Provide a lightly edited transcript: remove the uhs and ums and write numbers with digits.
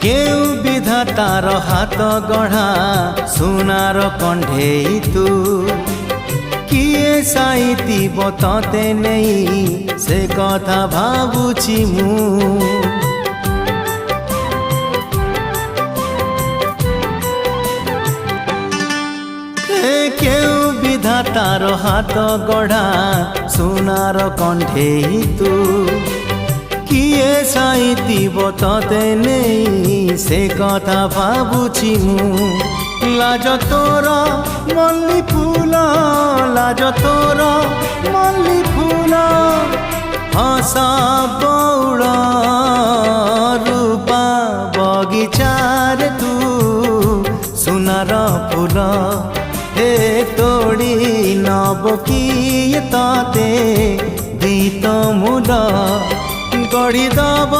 केउ विधातार हाथ गढ़ा सुनार कंढेई तू किए साइती बतते नहीं से कथा भाबुची मु केउ विधातार हाथ गढ़ा सुनार कंढेई तू किए साइती बतते नहीं से कथा भाबुची मु लाज तोर मल्ली फूल लाज तोर मल्ली फूल हस बौड़ रूपा बगीचार तू सुनार फूल हे तोड़ी नब किए तते गीत मूल गढ़ी दब